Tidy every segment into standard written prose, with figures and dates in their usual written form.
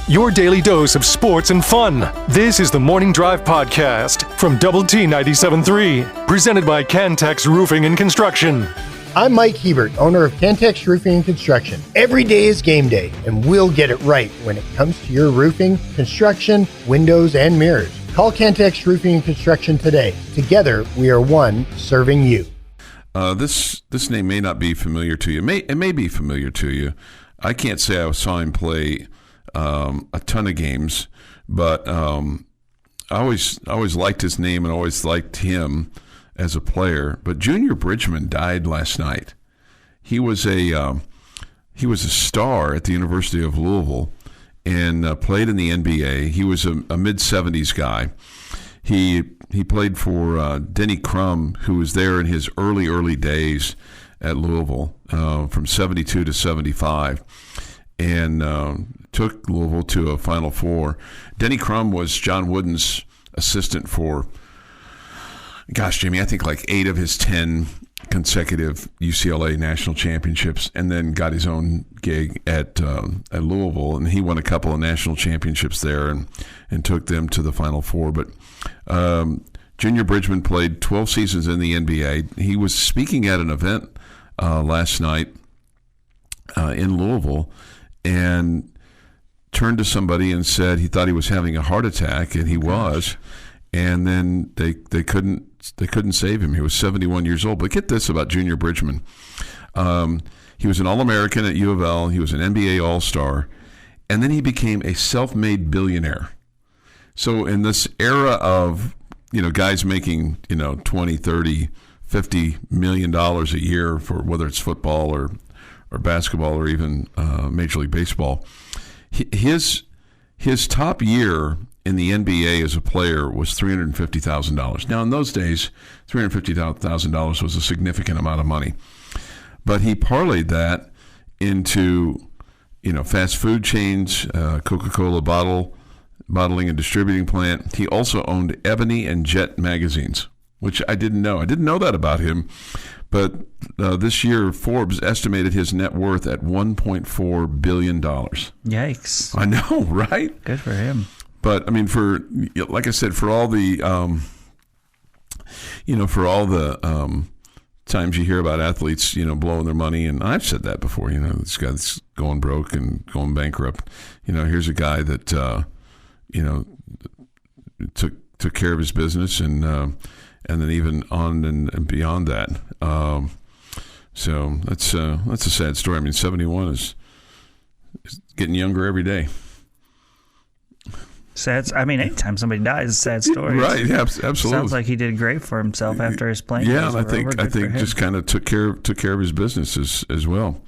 your daily dose of sports and fun. This is the Morning Drive Podcast from Double T 97.3, presented by Cantex Roofing and Construction. I'm Mike Hebert, owner of Cantex Roofing and Construction. Every day is game day, and we'll get it right when it comes to your roofing, construction, windows, and mirrors. Call Cantex Roofing and Construction today. Together, we are one serving you. This name may not be familiar to you. It may be familiar to you. I can't say I saw him play a ton of games, but I always liked his name and always liked him as a player. But Junior Bridgman died last night. He was a star at the University of Louisville and played in the NBA. He was a mid-70s guy. He played for Denny Crum, who was there in his early days at Louisville from 72 to 75. And took Louisville to a Final Four. Denny Crum was John Wooden's assistant for, Jamie, I think like 8 of his 10 consecutive UCLA national championships, and then got his own gig at Louisville, and he won a couple of national championships there and took them to the Final Four. But Junior Bridgman played 12 seasons in the NBA. He was speaking at an event last night in Louisville, and turned to somebody and said he thought he was having a heart attack, and he was. And then they couldn't save him. He was 71 years old. But get this about Junior Bridgman. He was an All-American at U of L. He was an NBA All-Star. And then he became a self-made billionaire. So in this era of, guys making, 20, 30, $50 million a year for whether it's football or basketball or even Major League Baseball, his top year in the NBA as a player was $350,000. Now, in those days, $350,000 was a significant amount of money. But he parlayed that into, fast food chains, Coca-Cola bottling and distributing plant. He also owned Ebony and Jet magazines, which I didn't know. I didn't know that about him. But this year, Forbes estimated his net worth at $1.4 billion. Yikes. I know, right? Good for him. But, I mean, like I said, for all the, times you hear about athletes, blowing their money, and I've said that before, this guy that's going broke and going bankrupt. Here's a guy that, took care of his business and then even on and beyond that. So that's a sad story. I mean, 71 is getting younger every day. Sad. I mean, anytime somebody dies, it's a sad story. Right? Yeah, absolutely. Sounds like he did great for himself after his playing. Yeah, I think just kind of took care of his business as well.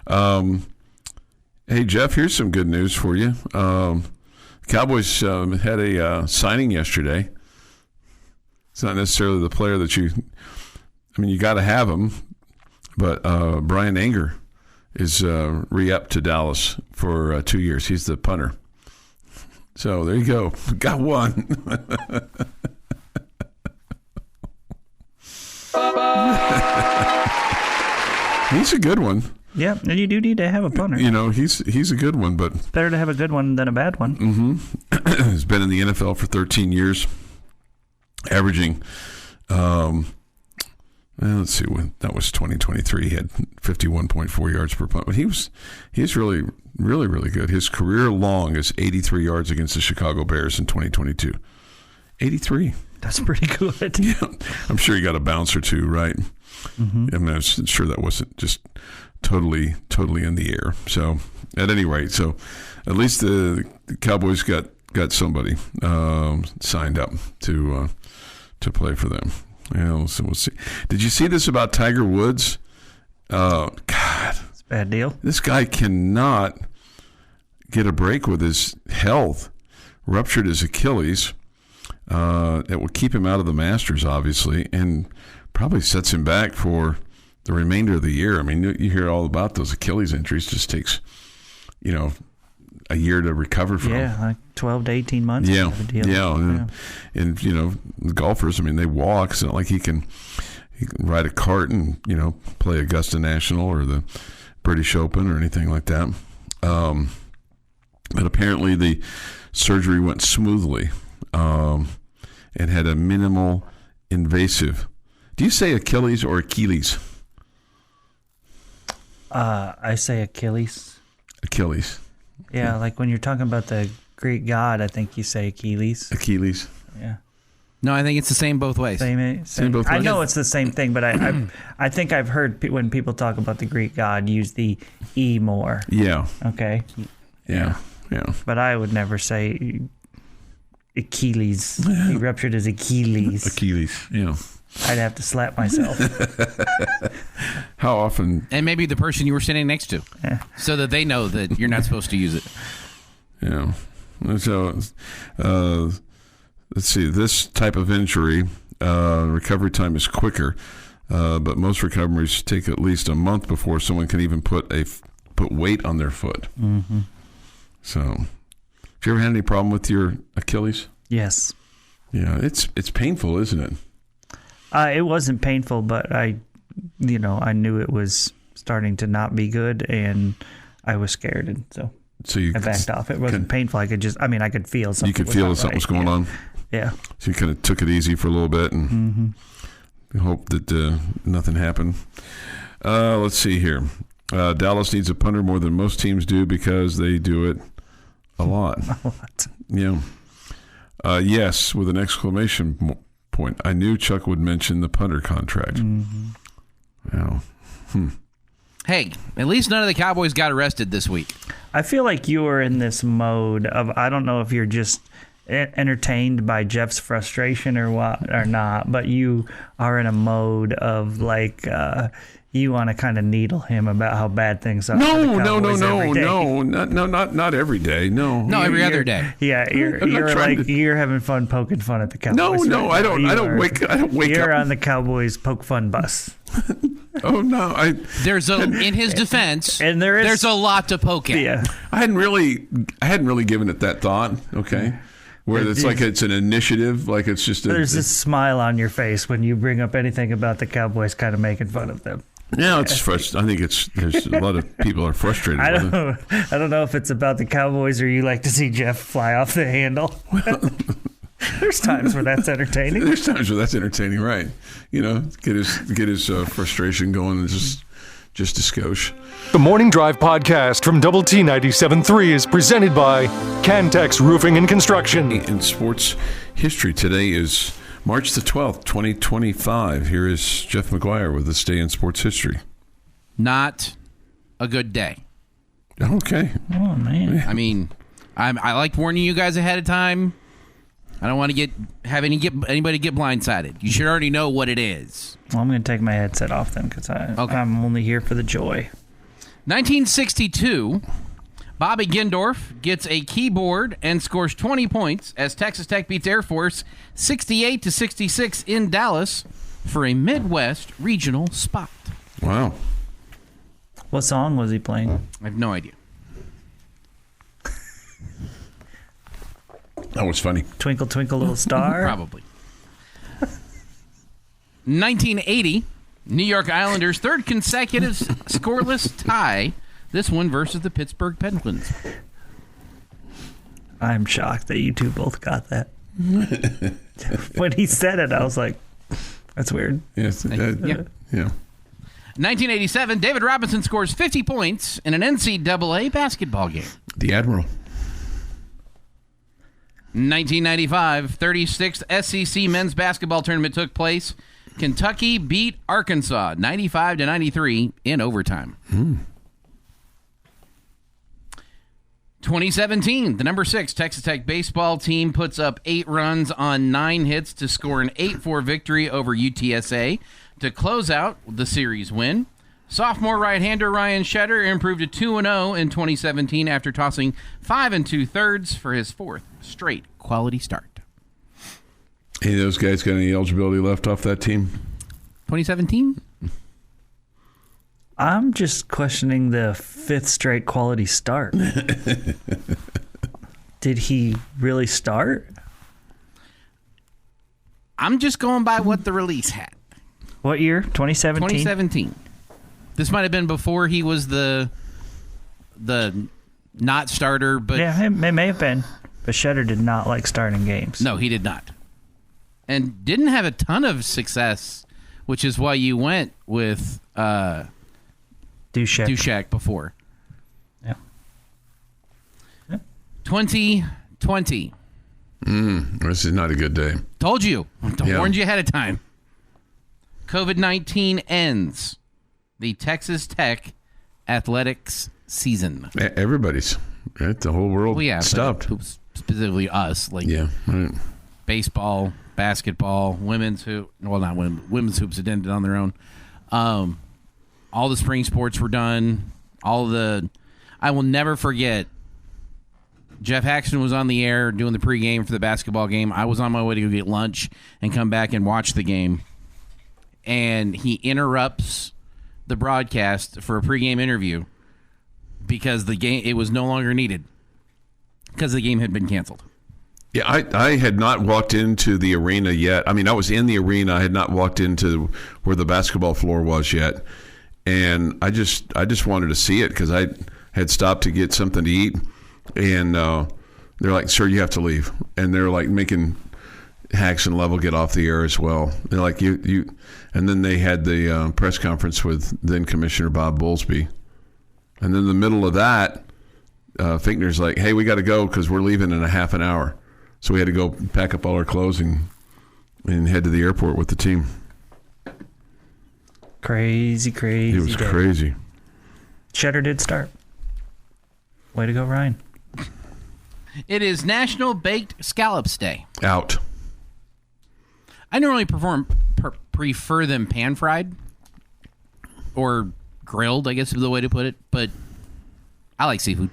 Hey Jeff, here's some good news for you. Cowboys had a signing yesterday. It's not necessarily the player that you got to have him, but Brian Anger is re-upped to Dallas for 2 years. He's the punter. So there you go. Got one. He's a good one. Yeah, and you do need to have a punter. He's a good one, but it's better to have a good one than a bad one. Mm-hmm. He's been in the NFL for 13 years. Averaging, let's see, when that was 2023, he had 51.4 yards per punt. But he's really, really, really good. His career long is 83 yards against the Chicago Bears in 2022. 83. That's pretty good. Yeah, I'm sure he got a bounce or two, right? Mm-hmm. I'm sure that wasn't just totally in the air. So at any rate, at least the Cowboys got somebody signed up to play for them. Yeah, so we'll see. Did you see this about Tiger Woods? God, it's a bad deal. This guy cannot get a break with his health. Ruptured his Achilles. It will keep him out of the Masters, obviously, and probably sets him back for the remainder of the year. I mean, you hear all about those Achilles injuries. Just takes, a year to recover from. Yeah, like 12 to 18 months. Yeah, kind of a deal. Yeah. And the golfers, I mean, they walk. It's not like he can ride a cart and, play Augusta National or the British Open or anything like that. But apparently the surgery went smoothly and had a minimal invasive. Do you say Achilles or Achilles? I say Achilles. Achilles. Yeah, like when you're talking about the Greek god, I think you say Achilles. Achilles. Yeah. No, I think it's the same both ways. Same both I ways. know it's the same thing, but I think I've heard when people talk about the Greek god use the E more. Yeah. Okay. Yeah. But I would never say Achilles. He ruptured his Achilles. Achilles. Yeah. I'd have to slap myself. How often? And maybe the person you were sitting next to, so that they know that you're not supposed to use it. Yeah. So, let's see. This type of injury, recovery time is quicker, but most recoveries take at least a month before someone can even put weight on their foot. Mm-hmm. So, have you ever had any problem with your Achilles? Yes. Yeah, it's painful, isn't it? It wasn't painful, but I knew it was starting to not be good, and I was scared, and so I backed off. It wasn't painful. I could feel something. You could feel something was going on. Yeah. So you kind of took it easy for a little bit and hope that nothing happened. Let's see here. Dallas needs a punter more than most teams do because they do it a lot. A lot. Yeah. Yes, with an exclamation point. I knew Chuck would mention the punter contract. Wow. Hey, at least none of the Cowboys got arrested this week. I feel like you are in this mode of, I don't know if you're just entertained by Jeff's frustration or what or not, but you are in a mode of like you want to kind of needle him about how bad things are. No, not every day. No, every other day. Yeah, you're having fun poking fun at the Cowboys. No, I don't wake You're up. on the Cowboys poke fun bus. Oh no, in his defense, and there's a lot to poke at. Yeah, I hadn't really given it that thought. Okay. Where it's like it's an initiative, like it's just there's this smile on your face when you bring up anything about the Cowboys, kind of making fun of them. Yeah, it's frustrating. I think there's a lot of people are frustrated. I don't know if it's about the Cowboys or you like to see Jeff fly off the handle. There's times where that's entertaining. There's times where that's entertaining, right? Get his frustration going and just a skosh. The Morning Drive podcast from Double T 97.3 is presented by Cantex Roofing and Construction. In sports history, today is March the 12th, 2025. Here is Jeff McGuire with this day in sports history. Not a good day. Okay. Oh, man. I mean, I like warning you guys ahead of time. I don't want to have anybody get blindsided. You should already know what it is. Well, I'm going to take my headset off then because I'm only here for the joy. 1962, Bobby Gendorf gets a keyboard and scores 20 points as Texas Tech beats Air Force 68-66 in Dallas for a Midwest regional spot. Wow. What song was he playing? I have no idea. That was funny. Twinkle, Twinkle, Little Star? Probably. 1980, New York Islanders' third consecutive scoreless tie. This one versus the Pittsburgh Penguins. I'm shocked that you two both got that. When he said it, I was like, that's weird. Yes. Yeah. 1987, David Robinson scores 50 points in an NCAA basketball game. The Admiral. 1995, 36th SEC men's basketball tournament took place. Kentucky beat Arkansas 95-93 in overtime. 2017, the number 6 Texas Tech baseball team puts up 8 runs on 9 hits to score an 8-4 victory over UTSA to close out the series win. Sophomore right-hander Ryan Shetter improved to 2-0 in 2017 after tossing 5 2/3 for his 4th straight quality start. Any of those guys got any eligibility left off that team? 2017? I'm just questioning the 5th straight quality start. Did he really start? I'm just going by what the release had. What year? 2017? 2017. This might have been before he was the not starter, but yeah, it may have been. But Shetter did not like starting games. No, he did not. And didn't have a ton of success, which is why you went with Dushek before. Yeah. 2020. This is not a good day. Told you. Warned you ahead of time. COVID-19 ends the Texas Tech athletics season. Everybody's, right? The whole world stopped. Specifically us. Right. Baseball, basketball, women's hoop. Well, not women's hoops had ended on their own. All the spring sports were done. I will never forget. Jeff Haxton was on the air doing the pregame for the basketball game. I was on my way to go get lunch and come back and watch the game. And he interrupts the broadcast for a pregame interview because it was no longer needed because the game had been canceled. Yeah, I had not walked into the arena yet. I mean, I was in the arena. I had not walked into where the basketball floor was yet. And I just wanted to see it because I had stopped to get something to eat. And they're like, "Sir, you have to leave." And they're like making Haxton Level get off the air as well. They're like, you. And then they had the press conference with then Commissioner Bob Bowlesby. And then in the middle of that, Finkner's like, "Hey, we got to go because we're leaving in a half an hour." So we had to go pack up all our clothes and head to the airport with the team. Crazy. It was crazy. Cheddar did start. Way to go, Ryan. It is National Baked Scallops Day. Out. I normally prefer them pan-fried or grilled, I guess is the way to put it, but I like seafood.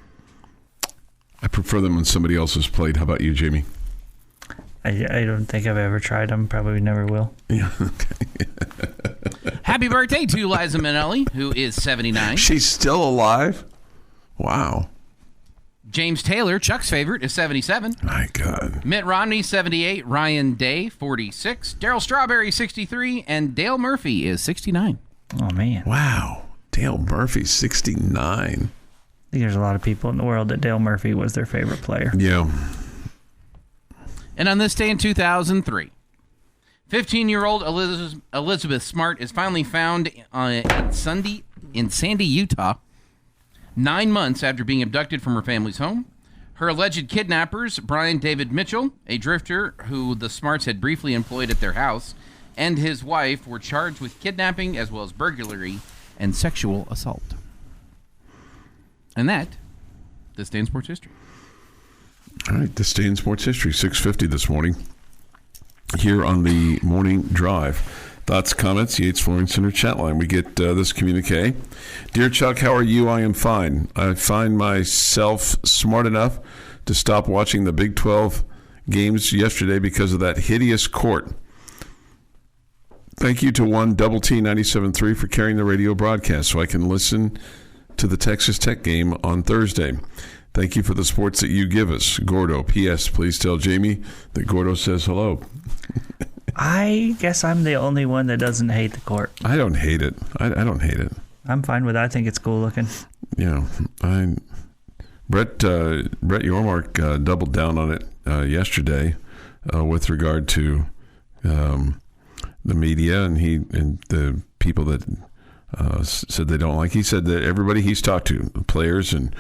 I prefer them on somebody else's plate. How about you, Jamie? I don't think I've ever tried them. Probably never will. Yeah, okay. Happy birthday to Liza Minnelli, who is 79. She's still alive? Wow. James Taylor, Chuck's favorite, is 77. My God. Mitt Romney, 78. Ryan Day, 46. Darryl Strawberry, 63. And Dale Murphy is 69. Oh, man. Wow. Dale Murphy, 69. I think there's a lot of people in the world that Dale Murphy was their favorite player. Yeah. And on this day in 2003, 15-year-old Elizabeth Smart is finally found in Sandy, Utah, 9 months after being abducted from her family's home. Her alleged kidnappers, Brian David Mitchell, a drifter who the Smarts had briefly employed at their house, and his wife were charged with kidnapping as well as burglary and sexual assault. And this day in sports history. All right, this day in sports history, 6:50 this morning, here on the Morning Drive. Thoughts, comments, Yates Flooring Center chat line. We get this communique. Dear Chuck, how are you? I am fine. I find myself smart enough to stop watching the Big 12 games yesterday because of that hideous court. Thank you to one Double T 97.3 for carrying the radio broadcast so I can listen to the Texas Tech game on Thursday. Thank you for the sports that you give us. Gordo, P.S. Please tell Jamie that Gordo says hello. I guess I'm the only one that doesn't hate the court. I don't hate it. I don't hate it. I'm fine with it. I think it's cool looking. Yeah. Brett Yormark doubled down on it yesterday with regard to the media and the people that said they don't like. He said that everybody he's talked to, players and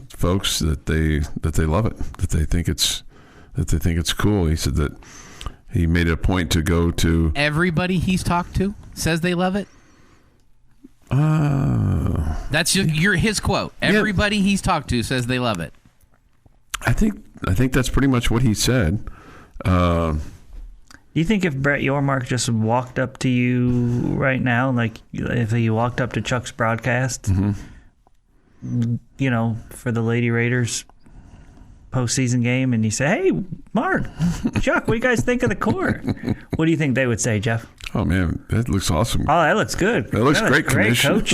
folks, that they love it, that they think it's cool. He said that he made it a point to go to everybody he's talked to says they love it. That's his quote. Everybody he's talked to says they love it. I think that's pretty much what he said. You think if Brett Yormark just walked up to you right now, like if he walked up to Chuck's broadcast, you know, for the Lady Raiders postseason game, and you say, "Hey, Mark, Chuck, what do you guys think of the court?" What do you think they would say, Jeff? Oh man, that looks awesome. Oh, that looks good. That looks great, Coach.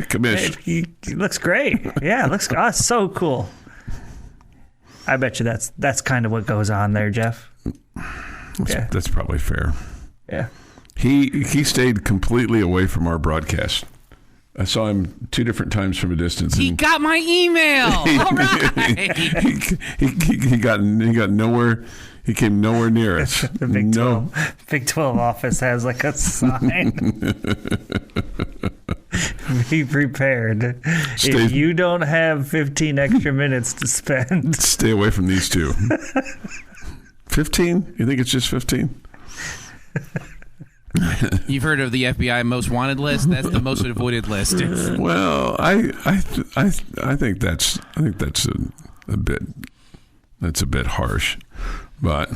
Commish. He looks great. Yeah, it looks so cool. I bet you that's kind of what goes on there, Jeff. That's probably fair. Yeah. He stayed completely away from our broadcast I saw him 2 different times from a distance. He got my email. All right. He got nowhere. He came nowhere near us. The Big 12 office has like a sign. Be prepared. If you don't have 15 extra minutes to spend, stay away from these 2. 15? You think it's just 15? You've heard of the FBI most wanted list? That's the most avoided list. Well, I think that's a bit harsh, but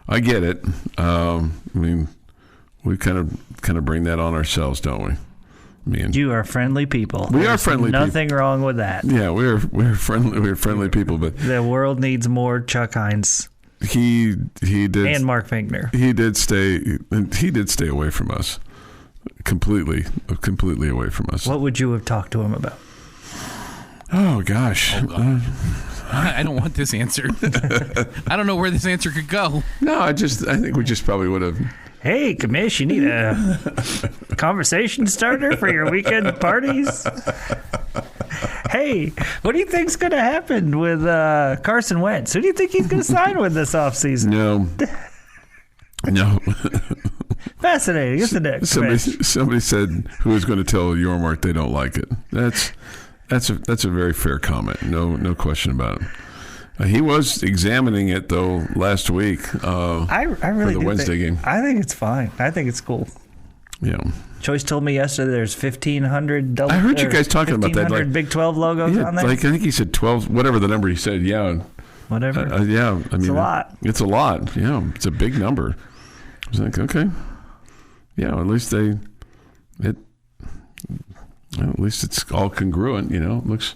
I get it. I mean, we kind of bring that on ourselves, don't we? I mean, you are friendly people. We are friendly. Nothing wrong with that. Yeah, we're friendly. We're friendly people, but the world needs more Chuck Heinz. He did, and Mark Finkner. He did stay away from us, completely away from us. What would you have talked to him about? Oh gosh, I don't want this answer. I don't know where this answer could go. No, I think we just probably would have. Hey, Commish, you need a conversation starter for your weekend parties? Hey, what do you think's going to happen with Carson Wentz? Who do you think he's going to sign with this offseason? No. Fascinating, isn't it? Somebody said who was going to tell Yormark they don't like it. That's a very fair comment. No question about it. He was examining it though last week. I really for the Wednesday game. I think it's fine. I think it's cool. Yeah. Choice told me yesterday there's 1,500. I heard you guys talking about that. 1,500 Big 12 logos on there. Like I think he said 12, whatever the number he said. Yeah. Whatever. Yeah. I mean, it's a lot. It's a lot. Yeah. It's a big number. I was like, okay. Yeah. At least at least it's all congruent. You know, looks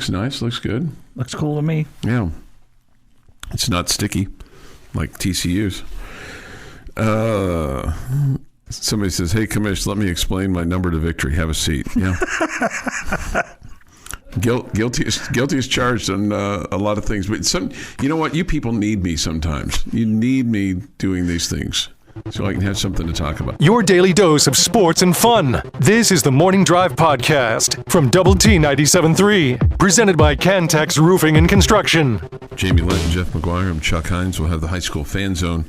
nice. Looks good. Looks cool to me. Yeah. It's not sticky like TCU's. Somebody says, "Hey, Commish, let me explain my number to victory. Have a seat." Yeah. Guilty is charged on a lot of things, but you know what? You people need me sometimes. You need me doing these things so I can have something to talk about. Your daily dose of sports and fun. This is the Morning Drive Podcast from Double T 97.3, presented by Cantex Roofing and Construction. Jamie Lent and Jeff McGuire. I'm Chuck Heinz. We'll have the high school fan zone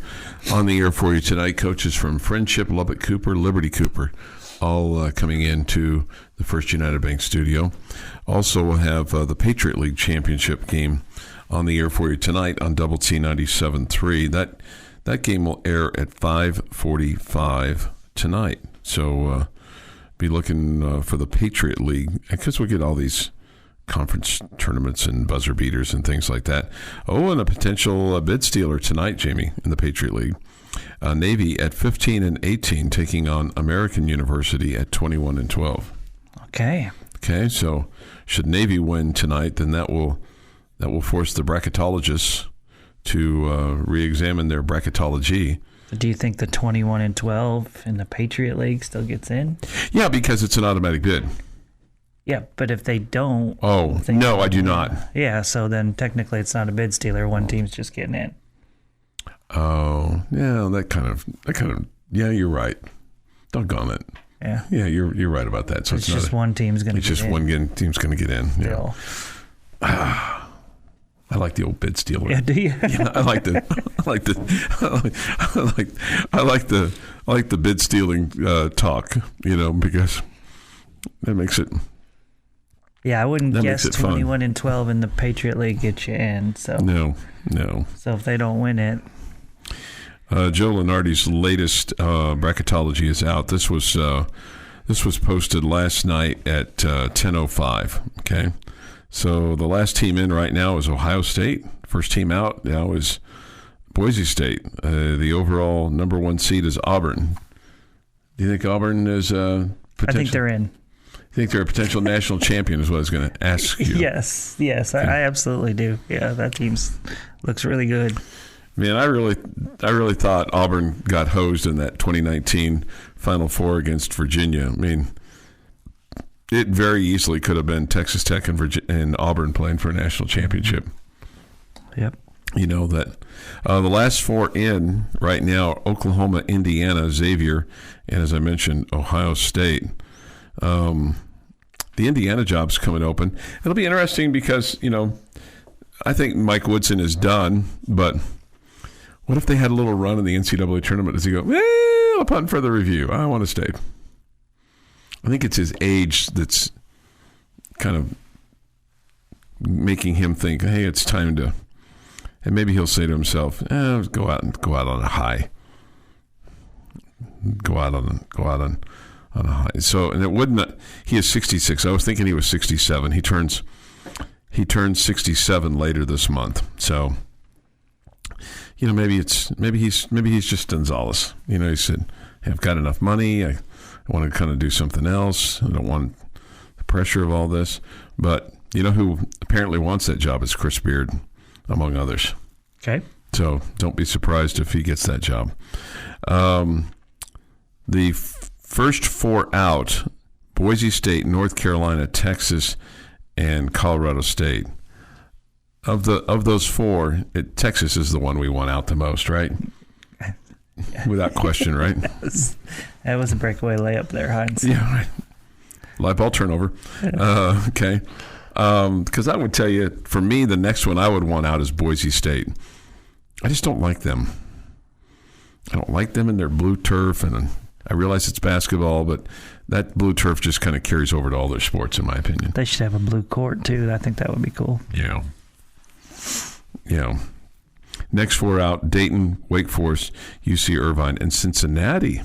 on the air for you tonight. Coaches from Friendship, Lubbock Cooper, Liberty Cooper, all coming into the First United Bank studio. Also, we'll have the Patriot League Championship game on the air for you tonight on Double T 97.3. That game will air at 5:45 tonight. So be looking for the Patriot League, because we'll get all these conference tournaments and buzzer beaters and things like that. Oh, and a potential bid stealer tonight, Jamie, in the Patriot League. Navy at 15-18 taking on American University at 21-12. Okay, so should Navy win tonight, then that will force the bracketologists to re-examine their bracketology. Do you think the 21-12 in the Patriot League still gets in? Yeah, because it's an automatic bid. Yeah, but if they don't... Oh, no, I do not. Yeah, so then technically it's not a bid stealer. One team's just getting in. Oh, yeah, that kind of, yeah, you're right. Doggone it. Yeah. Yeah, you're right about that. So it's just one team's going to get in. It's just one team's going to get in. Still. Yeah. I like the old bid stealer. Yeah, do you? Yeah, I like the bid stealing talk, because that makes it. Yeah, I wouldn't guess 21-12 in the Patriot League get you in. So no. So if they don't win it. Joe Lenardi's latest bracketology is out. This was posted last night at 10:05. Okay. So the last team in right now is Ohio State. First team out now is Boise State. The overall number 1 seed is Auburn. Do you think Auburn is potential? I think they're in. You think they're a potential national champion is what I was going to ask you. Yes, I absolutely do. Yeah, that team looks really good. Man, I really thought Auburn got hosed in that 2019 Final Four against Virginia. I mean, it very easily could have been Texas Tech and Auburn playing for a national championship. Yep. That the last 4 in right now: Oklahoma, Indiana, Xavier, and as I mentioned, Ohio State. the Indiana job's coming open. It'll be interesting because, I think Mike Woodson is done, but what if they had a little run in the NCAA tournament? Does he go, I'll punt for the review. I want to stay. I think it's his age that's kind of making him think, hey, it's time to, and maybe he'll say to himself, go out on a high. Go out on a high. So, and it wouldn't. He is 66. I was thinking he was 67. He turns 67 later this month. So, maybe he's just Gonzalez. He said, hey, I've got enough money. I want to kind of do something else. I don't want the pressure of all this. But who apparently wants that job is Chris Beard, among others. Okay. So don't be surprised if he gets that job. The first four out: Boise State, North Carolina, Texas, and Colorado State. Of those four, Texas is the one we want out the most, right? Without question, right? That was a breakaway layup there, Heinz. Yeah, right. Live ball turnover. Okay. Because I would tell you, for me, the next one I would want out is Boise State. I just don't like them. I don't like them in their blue turf, and I realize it's basketball, but that blue turf just kind of carries over to all their sports, in my opinion. They should have a blue court, too. I think that would be cool. Yeah. Next four out: Dayton, Wake Forest, UC Irvine, and Cincinnati.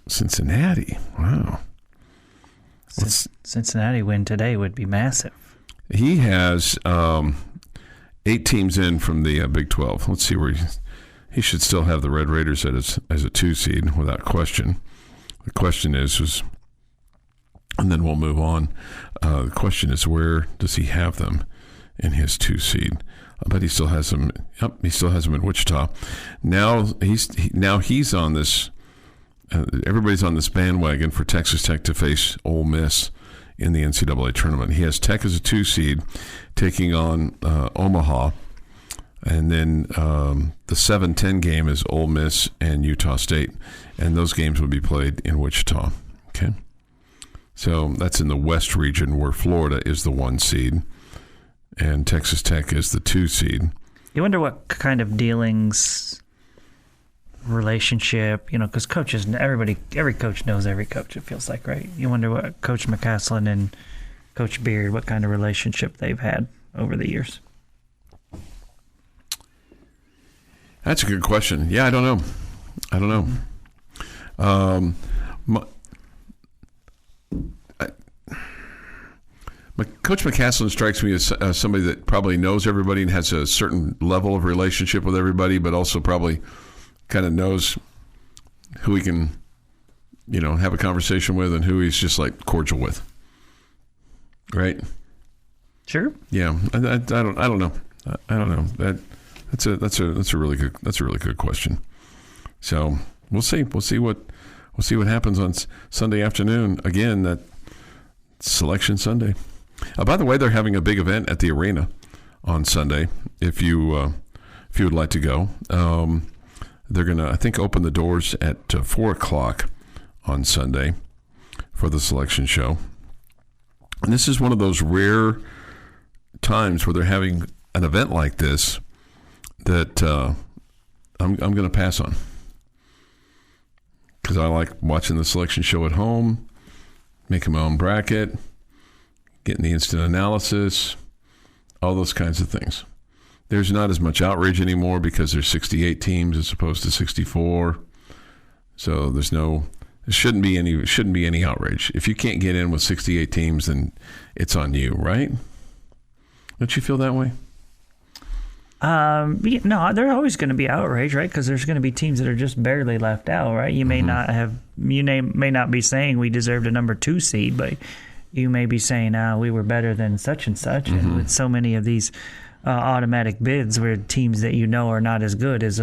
Cincinnati. Wow. Cincinnati win today would be massive. He has 8 teams in from the Big 12. Let's see where he should still have the Red Raiders as a 2 seed without question. The question is, and then we'll move on. The question is, where does he have them in his 2 seed? I bet he still has them. Yep, he still has them in Wichita. Now he's on this. Everybody's on this bandwagon for Texas Tech to face Ole Miss in the NCAA tournament. He has Tech as a 2 seed taking on Omaha. And then the 7-10 game is Ole Miss and Utah State. And those games will be played in Wichita. Okay. So that's in the West region, where Florida is the 1 seed and Texas Tech is the 2 seed. You wonder what kind of dealings, relationship, because coaches, every coach knows every coach, it feels like, right? You wonder what Coach McCaslin and Coach Beard, what kind of relationship they've had over the years. That's a good question. Yeah, I don't know. Coach McCaslin strikes me as somebody that probably knows everybody and has a certain level of relationship with everybody, but also probably kind of knows who he can, have a conversation with and who he's just like cordial with. Right? Sure. Yeah. I don't know. I don't know. That's a really good question. So we'll see. We'll see what happens on Sunday afternoon. Again, that Selection Sunday. By the way, they're having a big event at the arena on Sunday. If you would like to go, they're gonna, I think, open the doors at 4:00 on Sunday for the selection show. And this is one of those rare times where they're having an event like this that I'm going to pass on, because I like watching the selection show at home, making my own bracket, getting the instant analysis, all those kinds of things. There's not as much outrage anymore because there's 68 teams as opposed to 64. So there shouldn't be any outrage. If you can't get in with 68 teams, then it's on you, right? Don't you feel that way? No, there's always going to be outrage, right? Because there's going to be teams that are just barely left out, right? You may may not be saying we deserved a number 2 seed, but you may be saying, we were better than such and such. And with so many of these automatic bids where teams that are not as good as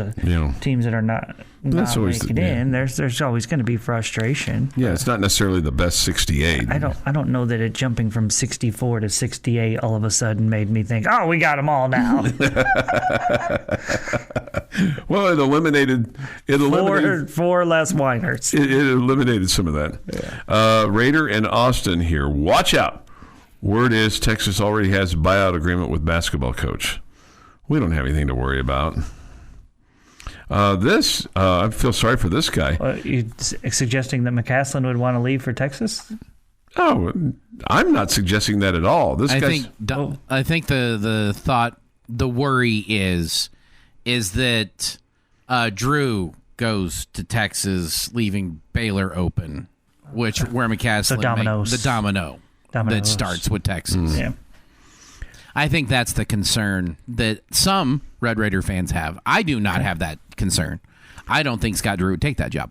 teams that are not making in. There's always going to be frustration. Yeah, it's not necessarily the best 68. I don't know that it jumping from 64 to 68 all of a sudden made me think, oh, we got them all now. Well, it eliminated four less whiners. It eliminated some of that. Yeah. Raider and Austin here. Watch out. Word is Texas already has a buyout agreement with basketball coach. We don't have anything to worry about. I feel sorry for this guy. You suggesting that McCaslin would want to leave for Texas? Oh, I'm not suggesting that at all. I think the thought, the worry is that Drew goes to Texas, leaving Baylor open, where McCaslin the domino that starts with Texas. Yeah. I think that's the concern that some Red Raider fans have. I do not have that concern. I don't think Scott Drew would take that job.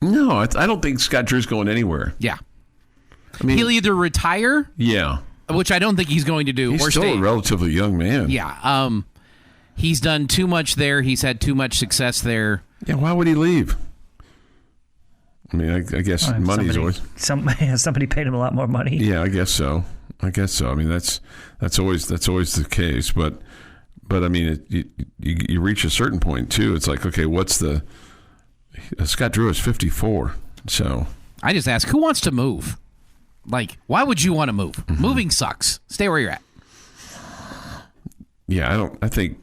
No, I don't think Scott Drew's going anywhere. Yeah. I mean, he'll either retire, which I don't think he's going to do, he's or still stay. A relatively young man. Yeah. He's done too much there. He's had too much success there. Yeah, why would he leave? I mean, I guess money's always... Somebody paid him a lot more money. Yeah, I guess so. I mean, that's always the case. But I mean, you reach a certain point, too. It's like, okay, what's the... Scott Drew is 54, so... I just ask, who wants to move? Like, why would you want to move? Mm-hmm. Moving sucks. Stay where you're at. Yeah, I think...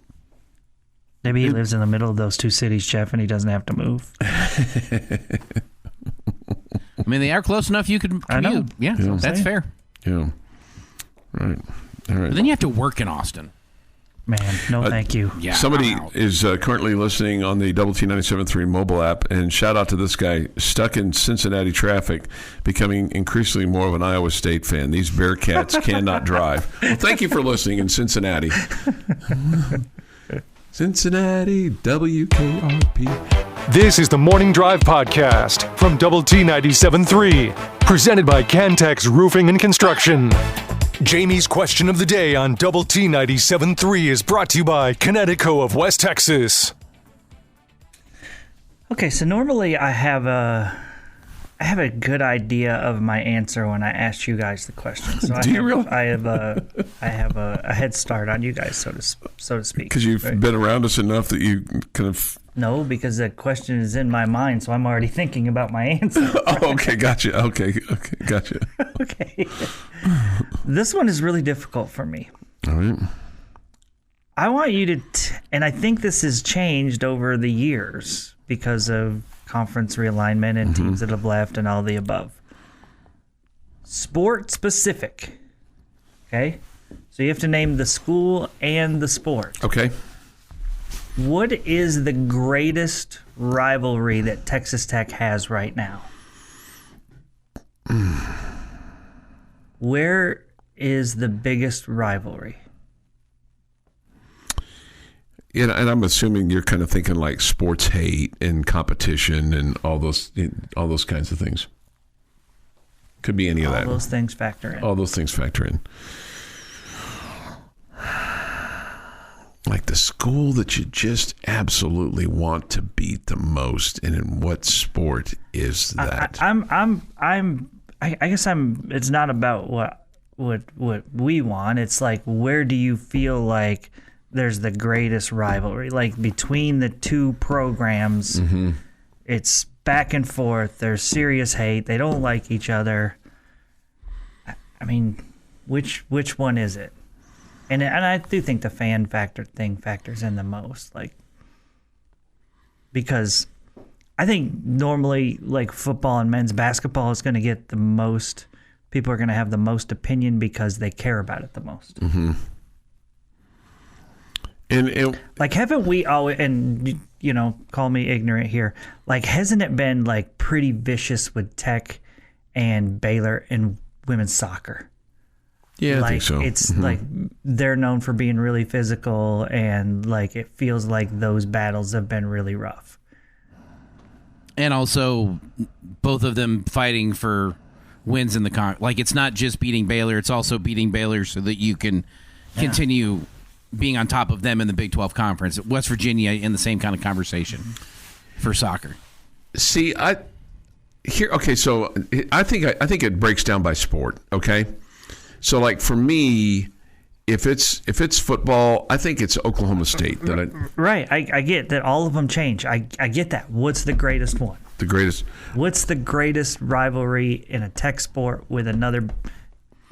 Maybe he lives in the middle of those two cities, Jeff, and he doesn't have to move. I mean, they are close enough you could commute. I know. Yeah, that's fair. Yeah. Right. All right. But then you have to work in Austin. Man, thank you. Yeah, somebody is currently listening on the Double T 97.3 mobile app, and shout out to this guy stuck in Cincinnati traffic, becoming increasingly more of an Iowa State fan. These Bearcats cannot drive. Well, thank you for listening in Cincinnati. Cincinnati, WKRP. This is the Morning Drive Podcast from Double T 97.3, presented by Cantex Roofing and Construction. Jamie's question of the day on Double T 97.3 is brought to you by Connecticut of West Texas. Okay, so normally I have a good idea of my answer when I ask you guys the question. So Do you really? I have a head start on you guys, so to speak. Because you've been around us enough that you kind of... No, because the question is in my mind, so I'm already thinking about my answer. Oh, okay, gotcha. Okay, gotcha. Okay. This one is really difficult for me. All right. I want you to, and I think this has changed over the years because of conference realignment and teams that have left and all the above. Sport specific. Okay? So you have to name the school and the sport. Okay. What is the greatest rivalry that Texas Tech has right now? Where is the biggest rivalry? Yeah, and I'm assuming you're kind of thinking like sports hate and competition and all those kinds of things. Could be any of that. All those things factor in. All those things factor in. Like the school that you just absolutely want to beat the most, and in what sport is that? I guess it's not about what we want. It's like, where do you feel like there's the greatest rivalry? Like between the two programs, it's back and forth. There's serious hate. They don't like each other. I mean, which one is it? And I do think the fan factor thing factors in the most, like, because I think normally like football and men's basketball is going to get the most. People are going to have the most opinion because they care about it the most. Mm-hmm. And like, haven't we always? And call me ignorant here. Like, hasn't it been like pretty vicious with Tech and Baylor in women's soccer? Yeah, like, I think so. It's like they're known for being really physical, and like it feels like those battles have been really rough. And also, both of them fighting for wins in the like it's not just beating Baylor; it's also beating Baylor so that you can continue being on top of them in the Big 12 Conference. West Virginia in the same kind of conversation for soccer. See, so I think it breaks down by sport. Okay, so like for me, if it's football, I think it's Oklahoma State. Right, I get that all of them change. I get that. What's the greatest one? The greatest. What's the greatest rivalry in a tech sport with another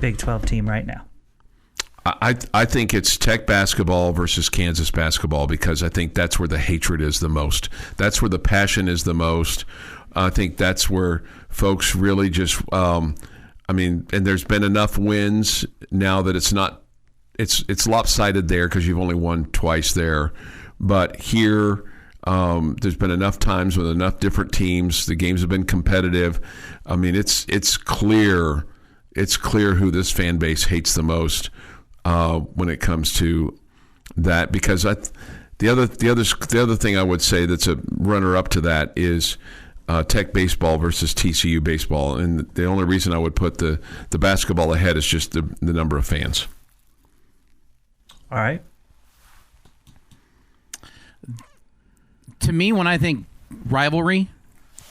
Big 12 team right now? I think it's Tech basketball versus Kansas basketball, because I think that's where the hatred is the most. That's where the passion is the most. I think that's where folks really just, and there's been enough wins now that it's not, it's lopsided there because you've only won twice there. But here, there's been enough times with enough different teams. The games have been competitive. I mean, it's clear who this fan base hates the most. When it comes to that, because the other thing I would say that's a runner up to that is Tech baseball versus TCU baseball, and the only reason I would put the basketball ahead is just the number of fans. All right. To me, when I think rivalry,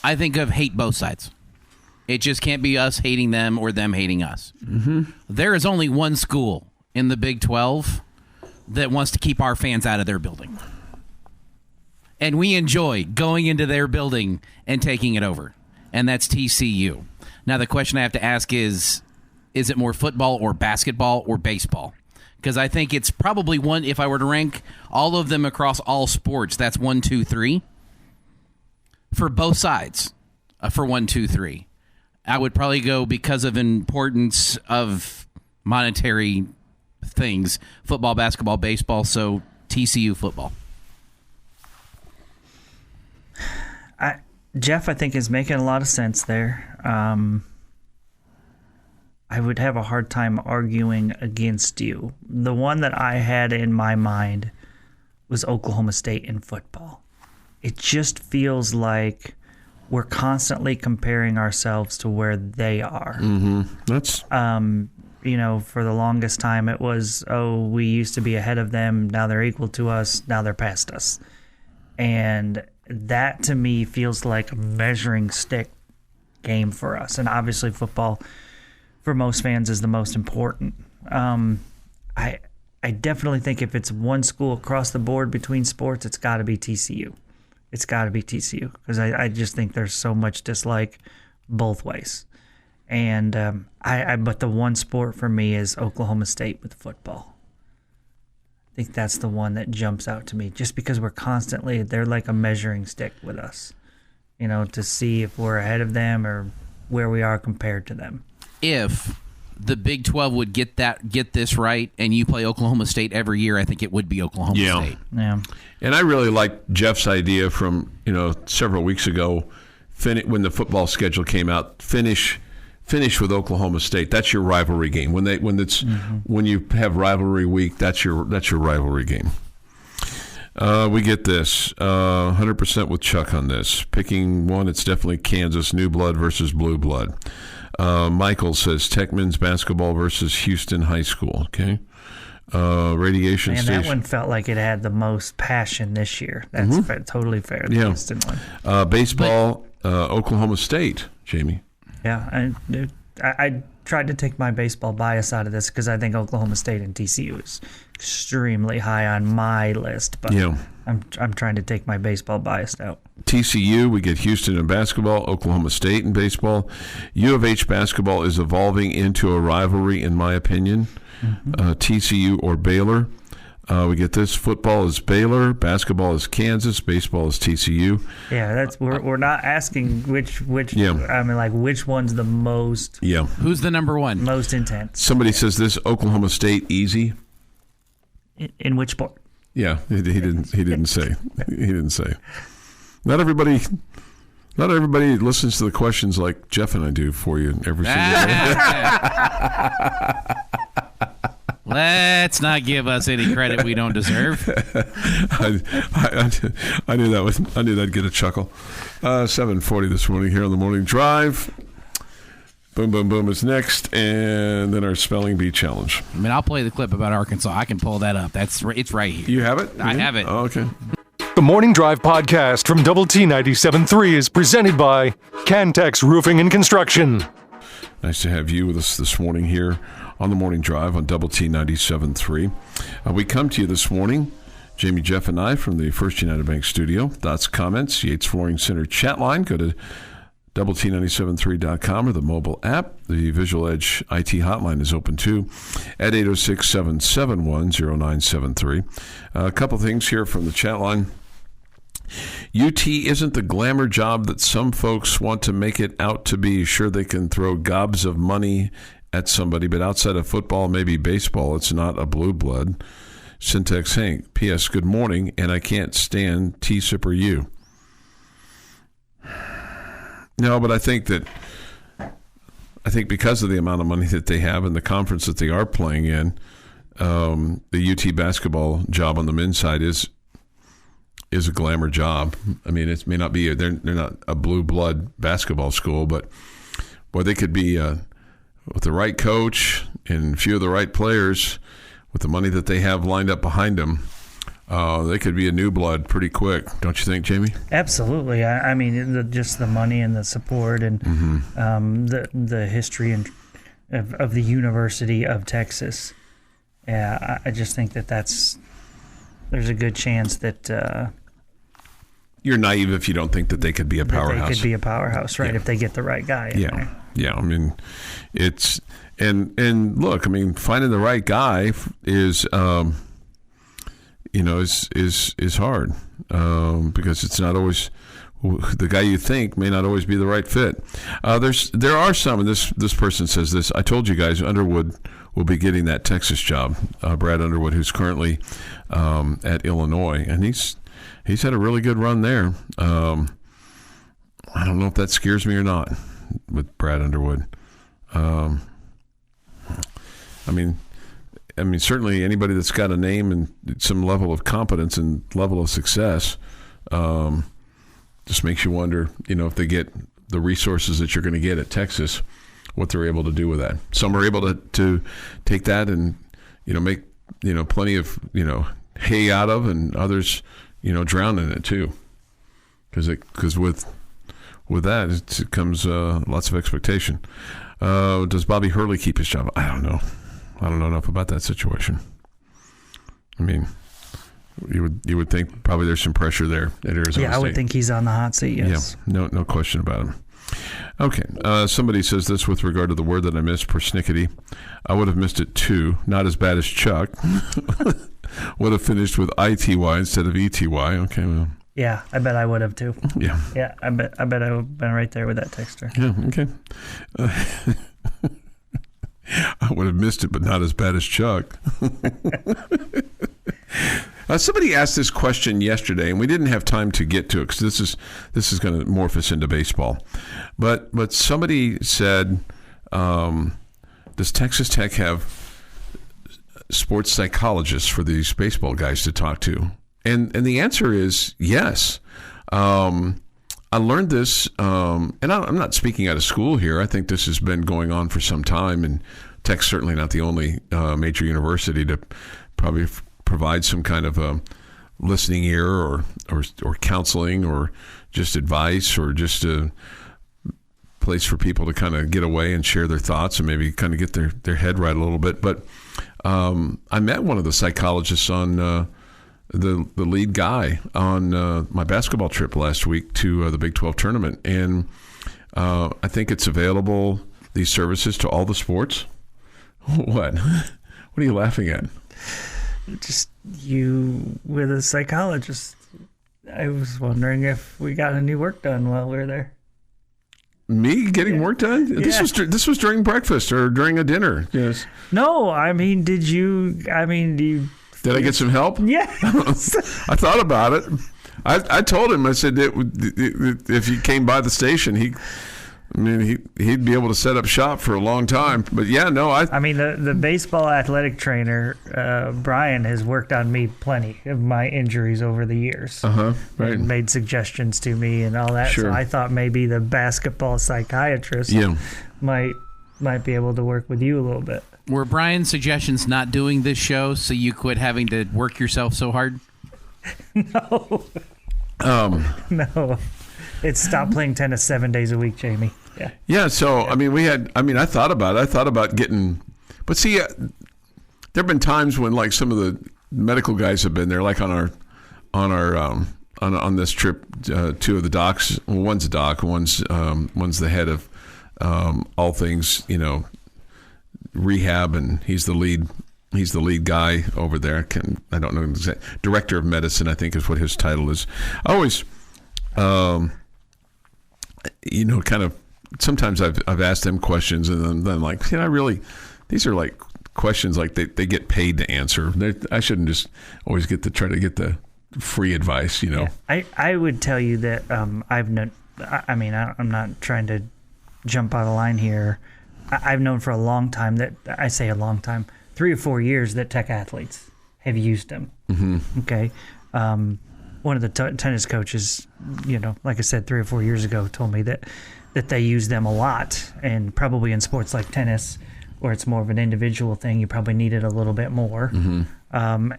I think of hate both sides. It just can't be us hating them or them hating us. Mm-hmm. There is only one school in the Big 12 that wants to keep our fans out of their building. And we enjoy going into their building and taking it over. And that's TCU. Now, the question I have to ask is it more football or basketball or baseball? Because I think it's probably one, if I were to rank all of them across all sports, that's 1, 2, 3. For both sides, for 1, 2, 3. I would probably go, because of importance of monetary things, football, basketball, baseball, so TCU football. Jeff, I think, is making a lot of sense there. I would have a hard time arguing against you. The one that I had in my mind was Oklahoma State in football. It just feels like we're constantly comparing ourselves to where they are. Mm-hmm. That's for the longest time it was, we used to be ahead of them, now they're equal to us, now they're past us. And that to me feels like a measuring stick game for us. And obviously football for most fans is the most important. I definitely think if it's one school across the board between sports, it's got to be TCU. It's got to be TCU, because I just think there's so much dislike both ways. And but the one sport for me is Oklahoma State with football. I think that's the one that jumps out to me, just because they're like a measuring stick with us, to see if we're ahead of them or where we are compared to them. If the Big 12 would get this right, and you play Oklahoma State every year, I think it would be Oklahoma State. Yeah. And I really like Jeff's idea from several weeks ago, when the football schedule came out. Finish with Oklahoma State. That's your rivalry game. When you have rivalry week, that's your rivalry game. We get this 100% with Chuck on this. Picking one, it's definitely Kansas, new blood versus blue blood. Michael says Tech men's basketball versus Houston High School. Okay. Radiation and station. That one felt like it had the most passion this year. That's totally fair. The Houston one. Baseball, Oklahoma State. Jamie. Yeah, I tried to take my baseball bias out of this, because I think Oklahoma State and TCU is extremely high on my list. But I'm trying to take my baseball bias out. TCU, we get Houston in basketball, Oklahoma State in baseball. U of H basketball is evolving into a rivalry, in my opinion. Mm-hmm. TCU or Baylor. We get this. Football is Baylor, basketball is Kansas, baseball is TCU. Yeah, we're not asking which which one's the most. Yeah. Who's the number one? Most intense. Somebody says this Oklahoma State easy. In which sport? Yeah, he didn't say. He didn't say. Not everybody listens to the questions like Jeff and I do for you every single day. Let's not give us any credit we don't deserve. I knew that'd get a chuckle. 7:40 this morning here on the Morning Drive. Boom, boom, boom is next, and then our spelling bee challenge. I mean, I'll play the clip about Arkansas. I can pull that up. It's right here. You have it? I have it. Oh, okay. The Morning Drive podcast from Double T 97.3 is presented by Cantex Roofing and Construction. Nice to have you with us this morning here on the Morning Drive on Double T 97.3. We come to you this morning, Jamie, Jeff, and I, from the First United Bank studio. Thoughts, comments, Yates Flooring Center chat line. Go to doublet973.com or the mobile app. The Visual Edge IT hotline is open too at 806-771-0973. A couple things here from the chat line. UT isn't the glamour job that some folks want to make it out to be. Sure, they can throw gobs of money at somebody, but outside of football, maybe baseball, it's not a blue blood. Syntax Hank, P.S. Good morning, and I can't stand T-Sipper U. No, but I think because of the amount of money that they have and the conference that they are playing in, the UT basketball job on the men's side is a glamour job. I mean, it may not be they're not a blue blood basketball school, but boy, they could be with the right coach and a few of the right players with the money that they have lined up behind them. They could be a new blood pretty quick, don't you think, Jamie? Absolutely. I mean, just the money and the support and the history of the University of Texas. Yeah, I just think there's a good chance that you're naive if you don't think that they could be a powerhouse. They could be a powerhouse, right? Yeah. If they get the right guy. Yeah. I mean, it's and look, I mean, finding the right guy is. Is hard because it's not always the guy you think may not always be the right fit. There are some, and this person says this. I told you guys Underwood will be getting that Texas job. Brad Underwood, who's currently at Illinois, and he's had a really good run there. I don't know if that scares me or not with Brad Underwood. I mean, certainly anybody that's got a name and some level of competence and level of success just makes you wonder, if they get the resources that you're going to get at Texas, what they're able to do with that. Some are able to take that and, make, plenty of, hay out of, and others, drown in it too. Because with that, it comes lots of expectation. Does Bobby Hurley keep his job? I don't know. I don't know enough about that situation. I mean, you would think probably there's some pressure there at Arizona State. I would think he's on the hot seat, yes. Yeah, no question about him. Okay, somebody says this with regard to the word that I missed, persnickety. I would have missed it too. Not as bad as Chuck. Would have finished with ITY instead of ETY. Okay, well. Yeah, I bet I would have too. Yeah. Yeah, I bet I would have been right there with that texter. Yeah, okay. I would have missed it, but not as bad as Chuck. Somebody asked this question yesterday, and we didn't have time to get to it because this is going to morph us into baseball. But somebody said, does Texas Tech have sports psychologists for these baseball guys to talk to? And the answer is yes. I learned this, and I'm not speaking out of school here. I think this has been going on for some time, and Tech's certainly not the only major university to probably provide some kind of a listening ear or counseling or just advice or just a place for people to kind of get away and share their thoughts and maybe kind of get their head right a little bit. But I met one of the psychologists on the lead guy on my basketball trip last week to the Big 12 tournament. And I think it's available, these services, to all the sports. What? What are you laughing at? Just you with a psychologist. I was wondering if we got any work done while we were there. Me getting work done? Yeah. This was during breakfast or during a dinner. Yes. No, I mean, do you... Did I get some help? Yes. I thought about it. I told him, I said, if he came by the station, he'd be able to set up shop for a long time. But yeah, no, I mean, the baseball athletic trainer, Brian, has worked on me plenty of my injuries over the years. Right. And made suggestions to me and all that. Sure. So I thought maybe the basketball psychiatrist might be able to work with you a little bit. Were Brian's suggestions not doing this show so you quit having to work yourself so hard? No. No. It's stop playing tennis 7 days a week, Jamie. Yeah. Yeah. So, I mean, I thought about it. I thought about getting, but see, there have been times when like some of the medical guys have been there, like on this trip, two of the docs. Well, one's a doc, one's the head of all things, rehab, and he's the lead guy over there. I don't know exactly. Director of medicine, I think, is what his title is. I always, kind of. Sometimes I've asked them questions, and then like, these are like questions like they get paid to answer. I shouldn't just always try to get the free advice, Yeah. I would tell you that I'm not trying to jump out of line here. I've known for a long time that, I say a long time, 3 or 4 years, that tech athletes have used them. Mm-hmm. Okay. One of the tennis coaches, like I said, 3 or 4 years ago, told me that they use them a lot, and probably in sports like tennis, where it's more of an individual thing, you probably need it a little bit more. Mm-hmm.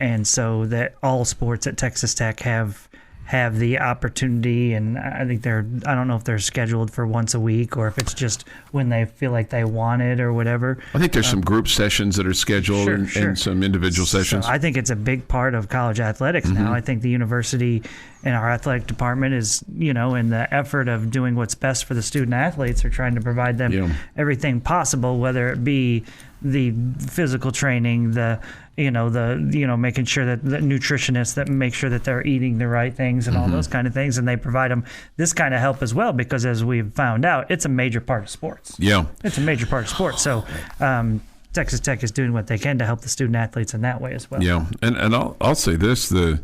And so that all sports at Texas Tech have the opportunity, and I think I don't know if they're scheduled for once a week or if it's just when they feel like they want it or whatever. I think there's some group sessions that are scheduled, and some individual sessions. So I think it's a big part of college athletics now. I think the university and our athletic department is, in the effort of doing what's best for the student athletes, are trying to provide them everything possible, whether it be the physical training, making sure that the nutritionists that make sure that they're eating the right things and all those kind of things, and they provide them this kind of help as well, because as we've found out, it's a major part of sports. Yeah, it's a major part of sports. So Texas Tech is doing what they can to help the student athletes in that way as well. Yeah, and I'll say this: the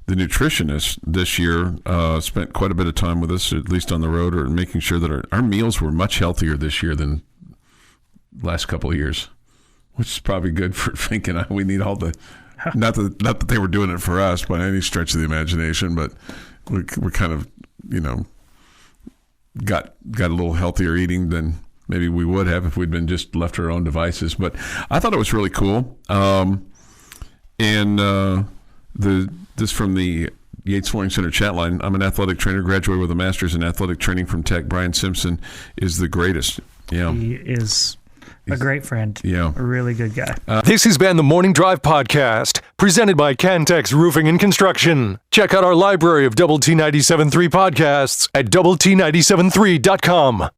nutritionist this year spent quite a bit of time with us, at least on the road, or making sure that our meals were much healthier this year than last couple of years. Which is probably good for thinking we need all the, not that they were doing it for us by any stretch of the imagination, but we're kind of, got a little healthier eating than maybe we would have if we'd been just left to our own devices. But I thought it was really cool. This from the Yates Flooring Center chat line. I'm an athletic trainer, graduated with a master's in athletic training from Tech. Brian Simpson is the greatest. Yeah, he is a great friend. Yeah. A really good guy. This has been the Morning Drive Podcast, presented by Cantex Roofing and Construction. Check out our library of Double T 97.3 podcasts at doublet97.3.com.